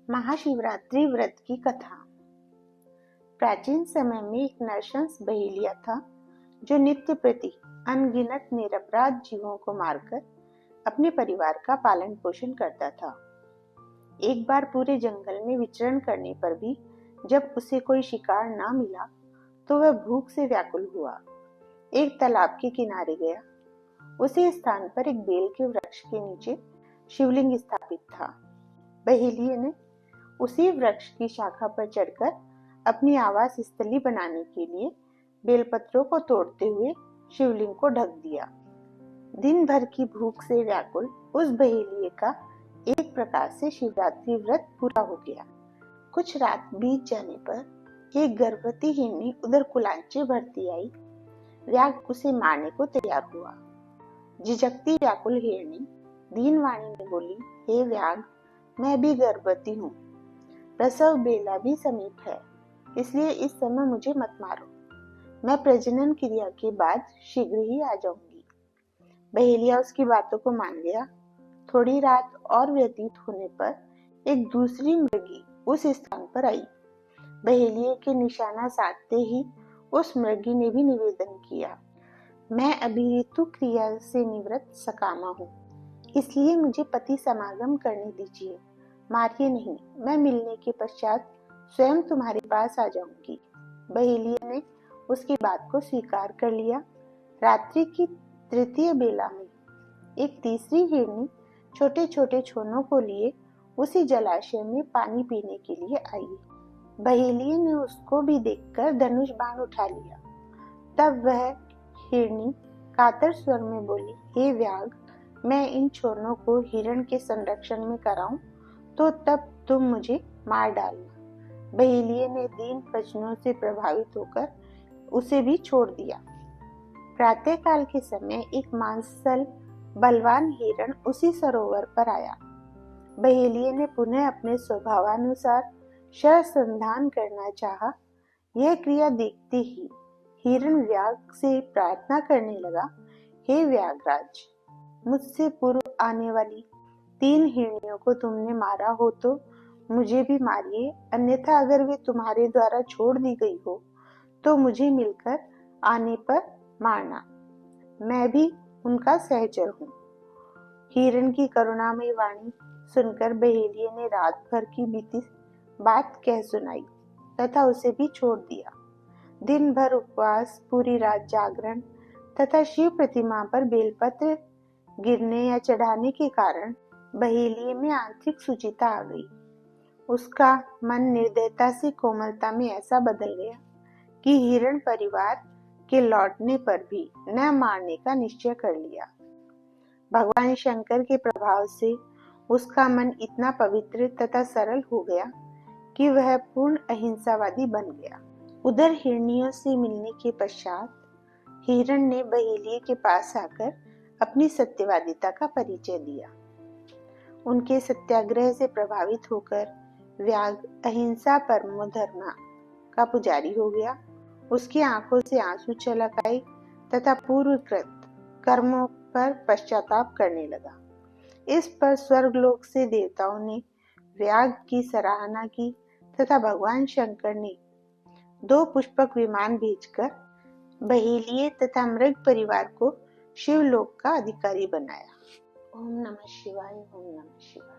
महाशिवरात्रि व्रत की कथा। प्राचीन समय में एक नरशंस बहेलिया था जो नित्य प्रति अनगिनत निरपराध जीवों को मारकर अपने परिवार का पालन पोषण करता था। एक बार पूरे जंगल में विचरण करने पर भी जब उसे कोई शिकार ना मिला तो वह भूख से व्याकुल हुआ। एक तालाब के किनारे गया। उसी स्थान पर एक बेल के वृक्ष के नीचे शिवलिंग स्थापित था। बहेलिये ने उसी वृक्ष की शाखा पर चढ़कर अपनी आवास स्थली बनाने के लिए बेलपत्रों को तोड़ते हुए शिवलिंग को ढक दिया। दिन भर की भूख से व्याकुल उस बहेलिये का एक प्रकार से शिवरात्रि व्रत पूरा हो गया। कुछ रात बीत जाने पर एक गर्भवती हिरनी उधर कुलांचे भरती आई। व्याघ उसे मारने को तैयार हुआ। झिझकती व्याकुल हिरनी दीनवाणी में बोली, हे व्याघ, मैं भी गर्भवती हूँ। प्रसव बेला भी समीप है, इसलिए इस समय मुझे मत मारो। मैं प्रजनन क्रिया के बाद शीघ्र ही आ जाऊंगी। बहेलिया उसकी बातों को मान गया। थोड़ी रात और व्यतीत होने पर एक दूसरी मृगी उस स्थान पर आई। बहेलिये के निशाना साधते ही उस मृगी ने भी निवेदन किया, मैं अभी ऋतु क्रिया से निवृत्त सकामा हूँ, इसलिए मुझे पति समागम करने दीजिए। मारिए नहीं, मैं मिलने के पश्चात स्वयं तुम्हारे पास आ जाऊंगी। बहेलिये ने उसकी बात को स्वीकार कर लिया। रात्रि की तृतीय बेला में एक तीसरी हिरनी छोटे छोटे छोनों को लिए उसी जलाशय में पानी पीने के लिए आई। बहेलिये ने उसको भी देखकर धनुष बाण उठा लिया। तब वह हिरनी कातर स्वर में बोली, हे व्याघ, मैं इन छोरों को हिरण के संरक्षण में कराऊं तो तब तुम मुझे मार डालना। बहेलिये ने दीन वचनों से प्रभावित होकर उसे भी छोड़ दिया। प्रातः काल के समय एक मांसल बलवान हिरण उसी सरोवर पर आया। बहेलिये ने पुनः अपने स्वभावानुसार शरसंधान करना चाहा। यह क्रिया देखते ही हिरण व्याघ से प्रार्थना करने लगा, हे व्याघराज, मुझसे पूर्व आने वाली 3 हिरनियों को तुमने मारा हो तो मुझे भी मारिए, अन्यथा अगर वे तुम्हारे द्वारा छोड़ दी गई हो तो मुझे मिलकर आने पर मारना, मैं भी उनका सहचर हूँ। हिरण की करुणामयी वाणी सुनकर बहेलिये ने रात भर की बीती बात कह सुनाई तथा उसे भी छोड़ दिया। दिन भर उपवास, पूरी रात जागरण तथा शिव प्रतिमा पर बेलपत्र गिरने या चढ़ाने के कारण बहेलिये में आंतरिक सुचिता आ गई। उसका मन निर्दयता से कोमलता में ऐसा बदल गया कि हिरण परिवार के लौटने पर भी न मारने का निश्चय कर लिया। भगवान शंकर के प्रभाव से उसका मन इतना पवित्र तथा सरल हो गया कि वह पूर्ण अहिंसावादी बन गया। उधर हिरनियों से मिलने के पश्चात हिरण ने बहेलिये के पास आकर अपनी सत्यवादिता का परिचय दिया। उनके सत्याग्रह से प्रभावित होकर व्याघ अहिंसा परमो धर्म का पुजारी हो गया। उसकी आंखों से आंसू छलक आई तथा पूर्वकृत कर्मों पर पश्चाताप करने लगा। इस पर स्वर्गलोक से देवताओं ने व्याघ की सराहना की तथा भगवान शंकर ने 2 पुष्पक विमान भेजकर बहेलिये तथा मृग परिवार को शिवलोक का अधिकारी बनाया। ओम नमः शिवाय, ओम नमः शिवाय।